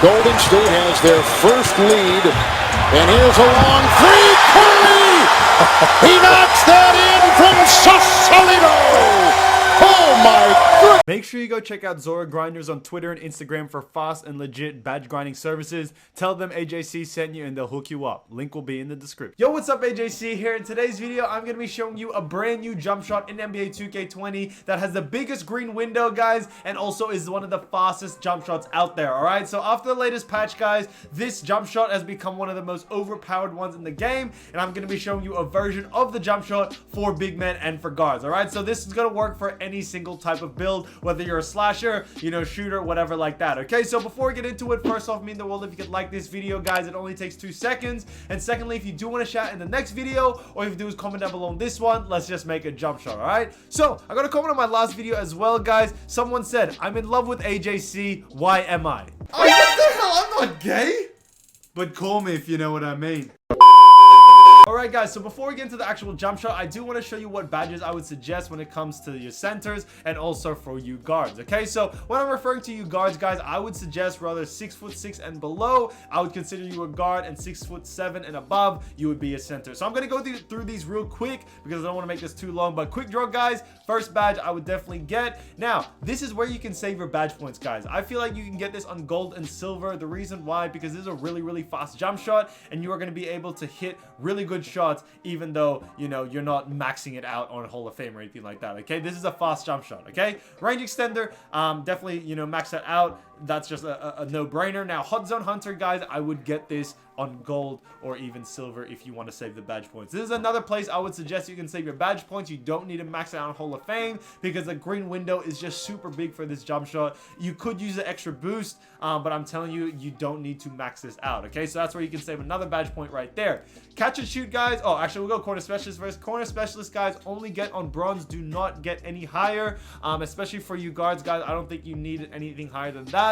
Golden State has their first lead. And here's a long three. Curry! He knocks that in from Sausalito! Oh my goodness! Make sure you go check out Zora Grinders on Twitter and Instagram for fast and legit badge grinding services. Tell them AJC sent you and they'll hook you up. Link will be in the description. Yo, what's up? AJC here. In today's video, I'm going to be showing you a brand new jump shot in NBA 2K20 that has the biggest green window, guys, and also is one of the fastest jump shots out there, alright? So after the latest patch, guys, this jump shot has become one of the most overpowered ones in the game, and I'm going to be showing you a version of the jump shot for big men and for guards, alright? So this is going to work for any single type of build, whether you're a slasher, you know, shooter, whatever like that. Okay, so before we get into it, first off, mean the world if you could like this video, guys. It only takes 2 seconds. And secondly, if you do want to shout in the next video, all you have to do is comment down below on this one. Let's just make a jump shot. All right, so I got a comment on my last video as well, guys. Someone said, I'm in love with AJC, why am I? Oh, what the hell? I'm not gay, but call me if you know what I mean. Alright guys, so before we get into the actual jump shot, I do want to show you what badges I would suggest when it comes to your centers and also for you guards. Okay, so when I'm referring to you guards, guys, I would suggest rather 6'6" and below, I would consider you a guard, and 6'7" and above, you would be a center. So I'm going to go through these real quick because I don't want to make this too long, but quick draw, guys. First badge I would definitely get. Now, this is where you can save your badge points, guys. I feel like you can get this on gold and silver. The reason why, because this is a really, really fast jump shot, and you are going to be able to hit really good shots even though, you know, you're not maxing it out on Hall of Fame or anything like that. Okay, this is a fast jump shot. Okay, range extender, definitely, you know, max that out. That's just a no-brainer. Now, Hot Zone Hunter, guys, I would get this on gold or even silver if you want to save the badge points. This is another place I would suggest you can save your badge points. You don't need to max it out on Hall of Fame because the green window is just super big for this jump shot. You could use the extra boost, but I'm telling you, you don't need to max this out. Okay, so that's where you can save another badge point right there. Catch and shoot, guys. Oh, actually, we'll go corner specialist first. Corner specialist, guys, only get on bronze. Do not get any higher, especially for you guards, guys. I don't think you need anything higher than that.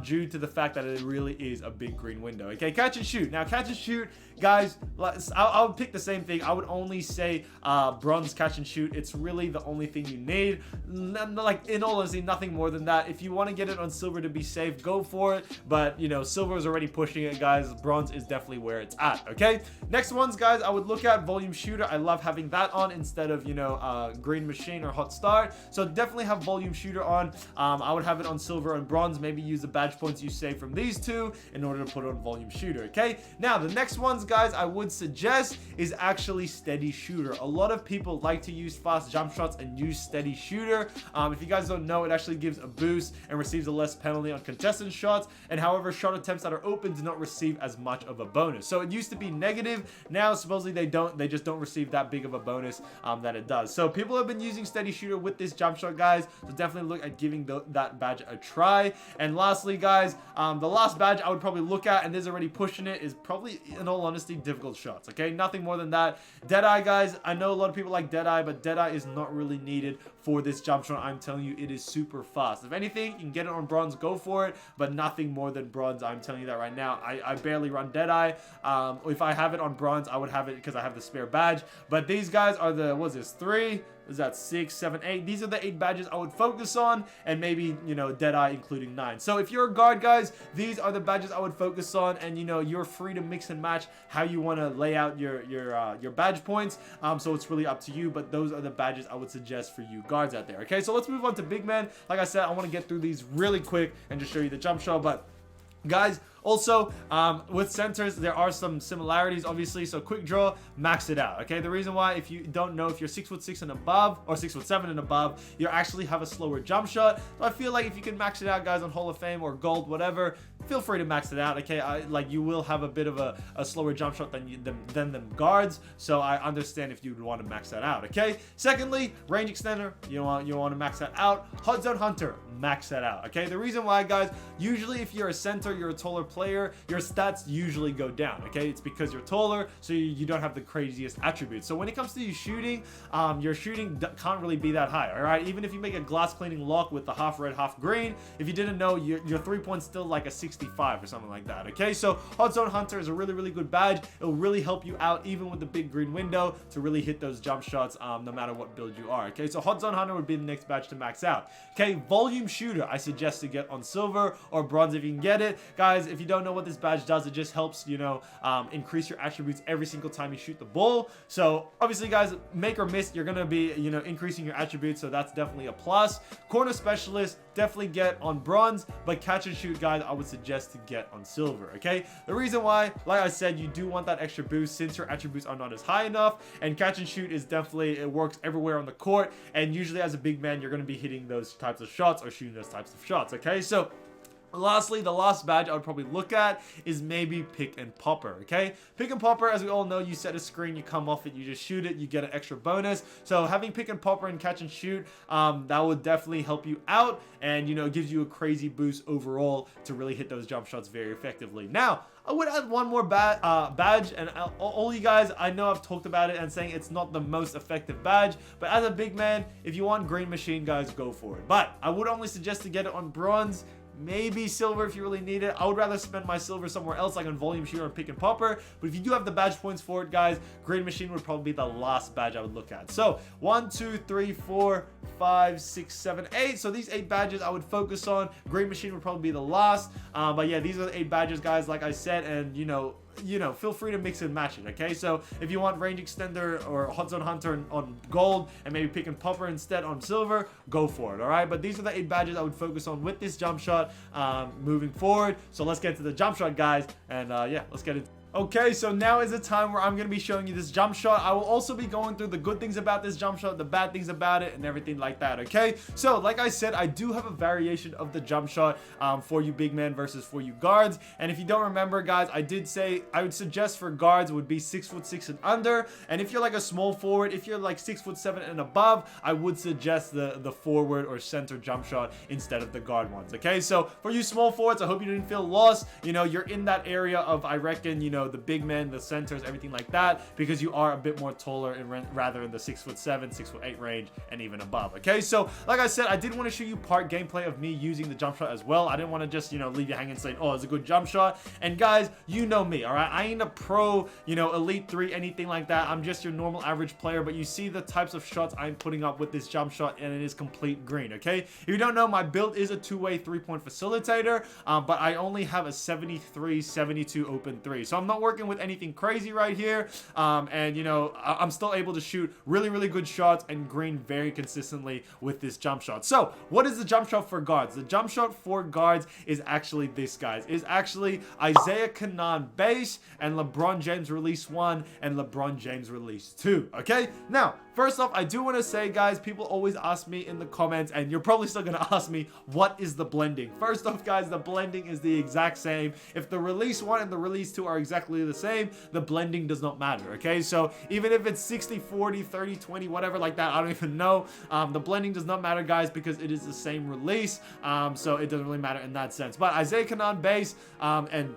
Due to the fact that it really is a big green window. Okay, catch and shoot. Now, catch and shoot, guys, I would pick the same thing. I would only say bronze catch and shoot. It's really the only thing you need. Like, in all honesty, nothing more than that. If you want to get it on silver to be safe, go for it. But, you know, silver is already pushing it, guys. Bronze is definitely where it's at. Okay, next ones, guys, I would look at volume shooter. I love having that on instead of, you know, green machine or hot start. So definitely have volume shooter on. I would have it on silver and bronze. Maybe use the badge points you save from these two in order to put on volume shooter. Okay, now the next ones, guys, I would suggest is actually steady shooter. A lot of people like to use fast jump shots and use steady shooter. If you guys don't know, it actually gives a boost and receives a less penalty on contested shots, and however, shot attempts that are open do not receive as much of a bonus. So it used to be negative. Now supposedly they just don't receive that big of a bonus that it does. So people have been using steady shooter with this jump shot, guys, so definitely look at giving that badge a try. And lastly, guys, the last badge I would probably look at, and this is already pushing it, is probably, in all honesty, difficult shots. Okay, nothing more than that. Deadeye, guys, I know a lot of people like Deadeye, but Deadeye is not really needed for this jump shot. I'm telling you, it is super fast. If anything, you can get it on bronze, go for it, but nothing more than bronze. I'm telling you that right now. I barely run Deadeye. If I have it on bronze, I would have it because I have the spare badge. But these guys are the, what's this, 3? Is that 6, 7, 8? These are the 8 badges I would focus on, and maybe, you know, Deadeye including 9. So if you're a guard, guys, these are the badges I would focus on, and, you know, you're free to mix and match how you want to lay out your badge points. So it's really up to you, but those are the badges I would suggest for you guards out there. Okay, so let's move on to big men. Like I said, I want to get through these really quick and just show you the jump shot, but guys, also, with centers, there are some similarities, obviously. So quick draw, max it out. Okay, the reason why, if you don't know, if you're 6'6" and above or 6'7" and above, you actually have a slower jump shot. So I feel like if you can max it out, guys, on Hall of Fame or gold, whatever, feel free to max it out. Okay, like you will have a bit of a slower jump shot than them guards. So I understand if you'd want to max that out. Okay. Secondly, range extender, you want to max that out. Hot Zone Hunter, max that out. Okay, the reason why, guys, usually if you're a center, you're a taller player, your stats usually go down, okay? It's because you're taller, so you don't have the craziest attributes. So when it comes to you shooting, your shooting can't really be that high, all right? Even if you make a glass cleaning lock with the half red, half green, if you didn't know, your 3-point's still like a 65 or something like that, okay? So Hot Zone Hunter is a really, really good badge. It'll really help you out even with the big green window to really hit those jump shots no matter what build you are, okay? So Hot Zone Hunter would be the next badge to max out, okay? Volume Shooter, I suggest to get on silver or bronze if you can get it. Guys, if you don't know what this badge does, it just helps, you know, increase your attributes every single time you shoot the ball. So obviously, guys, make or miss, you're gonna be, you know, increasing your attributes, so that's definitely a plus. Corner Specialist, definitely get on bronze, but catch and shoot, guys, I would suggest to get on silver, okay? The reason why, like I said, you do want that extra boost since your attributes are not as high enough, and catch and shoot is definitely, it works everywhere on the court, and usually as a big man, you're going to be hitting those types of shots or shooting those types of shots, okay? So lastly, the last badge I would probably look at is maybe Pick and Popper, okay? Pick and Popper, as we all know, you set a screen, you come off it, you just shoot it, you get an extra bonus. So having Pick and Popper and catch and shoot, that would definitely help you out, and, you know, gives you a crazy boost overall to really hit those jump shots very effectively. Now, I would add one more badge, and all you guys, I know I've talked about it and saying it's not the most effective badge, but as a big man, if you want Green Machine, guys, go for it. But I would only suggest to get it on bronze, maybe silver if you really need it. I would rather spend my silver somewhere else, like on Volume Shooter or Pick and Popper. But if you do have the badge points for it, guys, Green Machine would probably be the last badge I would look at. So 1, 2, 3, 4, 5, 6, 7, 8. So these 8 badges I would focus on. Green Machine would probably be the last. But yeah, these are the 8 badges, guys, like I said, and you know, feel free to mix and match it, okay? So if you want Range Extender or Hot Zone Hunter on gold and maybe Pick and Popper instead on silver, go for it, all right? But these are the 8 badges I would focus on with this jump shot moving forward. So let's get to the jump shot, guys, and yeah, let's get it. Okay, so now is the time where I'm going to be showing you this jump shot. I will also be going through the good things about this jump shot, the bad things about it, and everything like that, okay? So, like I said, I do have a variation of the jump shot for you big men versus for you guards. And if you don't remember, guys, I did say I would suggest for guards would be 6'6" and under. And if you're like a small forward, if you're like 6'7" and above, I would suggest the forward or center jump shot instead of the guard ones, okay? So, for you small forwards, I hope you didn't feel lost. You know, you're in that area of, I reckon, you know, the big men, the centers, everything like that, because you are a bit more taller and rather in the 6'7", 6'8" range and even above, okay? So like I said, I did want to show you part gameplay of me using the jump shot as well. I didn't want to just, you know, leave you hanging saying, oh, it's a good jump shot. And guys, you know me, all right? I ain't a pro, you know, Elite 3, anything like that. I'm just your normal average player, but you see the types of shots I'm putting up with this jump shot, and it is complete green, okay? If you don't know, my build is a two-way three-point facilitator, but I only have a 73, 72 open three. So I'm not working with anything crazy right here, and you know, I'm still able to shoot really, really good shots and green very consistently with this jump shot. So what is the jump shot for guards? The jump shot for guards is actually this, guys. Is actually Isaiah Canaan base and LeBron James release 1 and LeBron James release 2, okay? Now, first off, I do want to say, guys, people always ask me in the comments, and you're probably still going to ask me, what is the blending? First off, guys, the blending is the exact same. If the release 1 and the release 2 are exactly the same, the blending does not matter, okay? So even if it's 60, 40, 30, 20, whatever like that, I don't even know. The blending does not matter, guys, because it is the same release, so it doesn't really matter in that sense. But Isaiah Canaan base and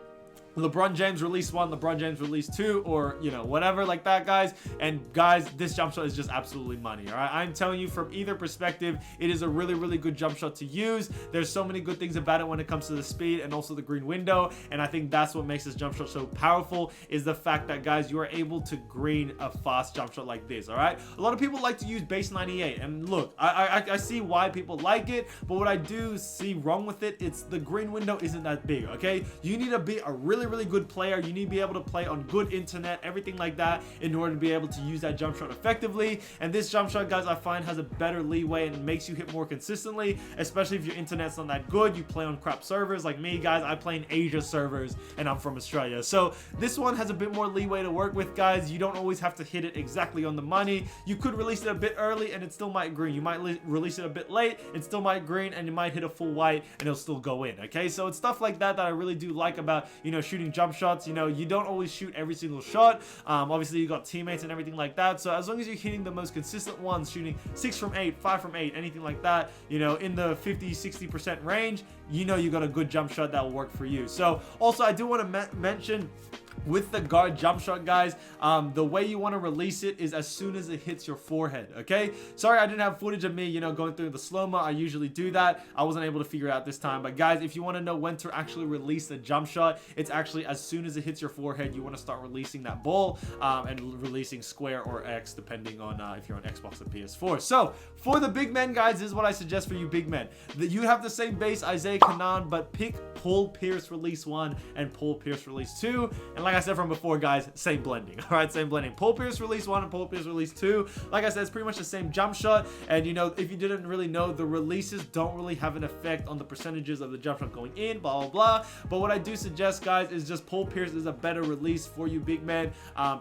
LeBron James release 1, LeBron James release 2, or, you know, whatever like that, guys. And guys, this jump shot is just absolutely money, all right? I'm telling you, from either perspective, it is a really, really good jump shot to use. There's so many good things about it when it comes to the speed and also the green window, and I think that's what makes this jump shot so powerful, is the fact that, guys, you are able to green a fast jump shot like this, all right? A lot of people like to use base 98, and look, I see why people like it, but what I do see wrong with it, it's the green window isn't that big, okay? You need to be a really good player. You need to be able to play on good internet, everything like that, in order to be able to use that jump shot effectively. And this jump shot, guys, I find has a better leeway and makes you hit more consistently, especially if your internet's not that good. You play on crap servers like me, guys. I play in Asia servers and I'm from Australia, so this one has a bit more leeway to work with, guys. You don't always have to hit it exactly on the money. You could release it a bit early and it still might green. You might release it a bit late, it still might green, and you might hit a full white and it'll still go in, okay? So it's stuff like that that I really do like about, you know, shooting shooting jump shots, you know, you don't always shoot every single shot. Obviously you got teammates and everything like that, so as long as you're hitting the most consistent ones, shooting 6 from 8, 5 from 8, anything like that, you know, in the 50-60% range, you know you got a good jump shot that will work for you. So also I do want to mention with the guard jump shot, guys, the way you want to release it is as soon as it hits your forehead. Okay, sorry I didn't have footage of me, you know, going through the slow-mo. I usually do that. I wasn't able to figure it out this time, but guys, if you want to know when to actually release the jump shot, it's actually as soon as it hits your forehead. You want to start releasing that ball and releasing square or X, depending on if you're on Xbox or PS4. So for the big men, guys, this is what I suggest for you big men. That you have the same base, Isaiah Canaan, but pick Paul Pierce release 1 and Paul Pierce release 2, and like I said from before, guys, same blending. All right, same blending. Paul Pierce release 1 and Paul Pierce release 2. Like I said, it's pretty much the same jump shot. And you know, if you didn't really know, the releases don't really have an effect on the percentages of the jump shot going in, blah blah blah. But what I do suggest, guys, is just Paul Pierce is a better release for you big men,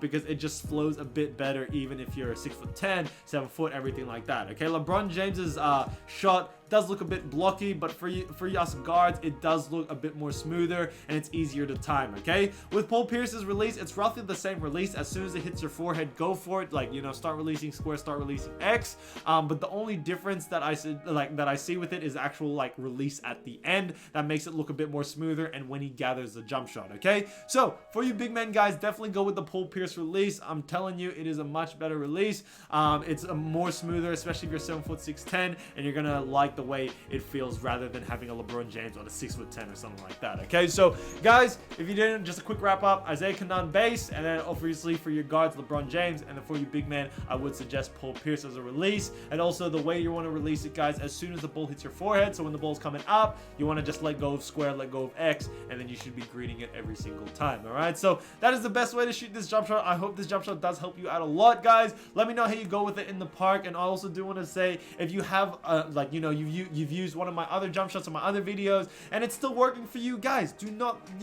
because it just flows a bit better, even if you're 6'10", 7 foot, everything like that. Okay, LeBron James's shot does look a bit blocky, but for us guards, it does look a bit more smoother and it's easier to time. Okay, with Paul Pierce's release, it's roughly the same release. As soon as it hits your forehead, go for it. Like, you know, start releasing square, start releasing X. But the only difference that I see with it is actual like release at the end that makes it look a bit more smoother, and when he gathers the jump shot. Okay, so for you big men, guys, definitely go with the Paul Pierce release. I'm telling you, it is a much better release. It's a more smoother, especially if you're 7 foot 6'10", and you're gonna like the way it feels rather than having a LeBron James on a 6'10" or something like that. Okay, so guys, if you didn't, just a quick wrap up: Isaiah Canaan base, and then obviously for your guards, LeBron James, and then for you big men, I would suggest Paul Pierce as a release. And also the way you want to release it, guys, as soon as the ball hits your forehead, so when the ball's coming up, you want to just let go of square, let go of X, and then you should be greeting it every single time. All right, so that is the best way to shoot this jump shot. I hope this jump shot does help you out a lot, guys. Let me know how you go with it in the park. And I also do want to say, if you have like, you know, you've used one of my other jump shots in my other videos and it's still working for you, guys, you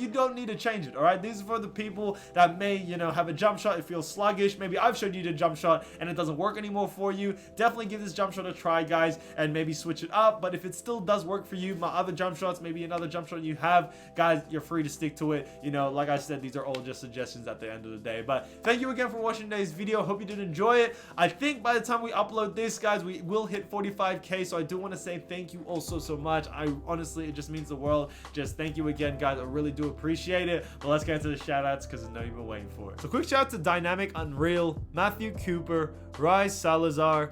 don't need to change it. All right, these are for the people that may, you know, have a jump shot, it feels sluggish. Maybe I've showed you the jump shot and it doesn't work anymore for you. Definitely give this jump shot a try, guys, and maybe switch it up. But if it still does work for you, my other jump shots, maybe another jump shot you have, guys, you're free to stick to it. You know, like I said, these are all just suggestions at the end of the day. But thank you again for watching today's video. Hope you did enjoy it. I think by the time we upload this, guys, we will hit 45K, so I do want to say thank you also so much. I honestly, it just means the world. Just thank you again, guys. I really do appreciate it. But let's get into the shout outs, because I know you've been waiting for it. So quick shout out to Dynamic Unreal, Matthew Cooper, Rise Salazar,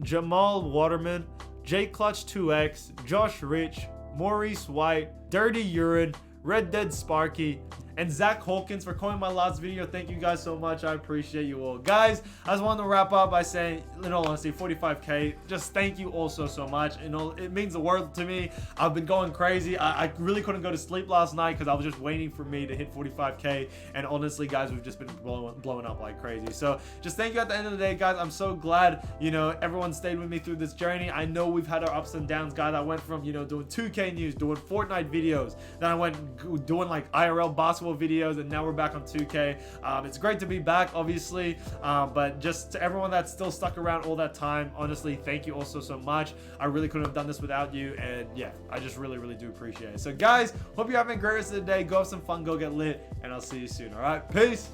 Jamal Waterman, J Clutch 2X, Josh Rich, Maurice White, Dirty Urine, Red Dead Sparky, and Zach Hawkins for calling my last video. Thank you guys so much. I appreciate you all, guys. I just wanted to wrap up by saying, in all honesty, 45K, just thank you all so much. You know, it means the world to me. I've been going crazy. I really couldn't go to sleep last night because I was just waiting for me to hit 45K, and honestly, guys, we've just been blowing up like crazy. So just thank you at the end of the day, guys. I'm so glad, you know, everyone stayed with me through this journey. I know we've had our ups and downs, guys. I went from, you know, doing 2K news, doing Fortnite videos, then I went doing like IRL basketball videos, and now we're back on 2K. It's great to be back, obviously, but just to everyone that's still stuck around all that time, honestly, thank you also so much. I really couldn't have done this without you, and yeah, I just really do appreciate it. So guys, hope you're having a great rest of the day. Go have some fun, go get lit, and I'll see you soon. All right, peace.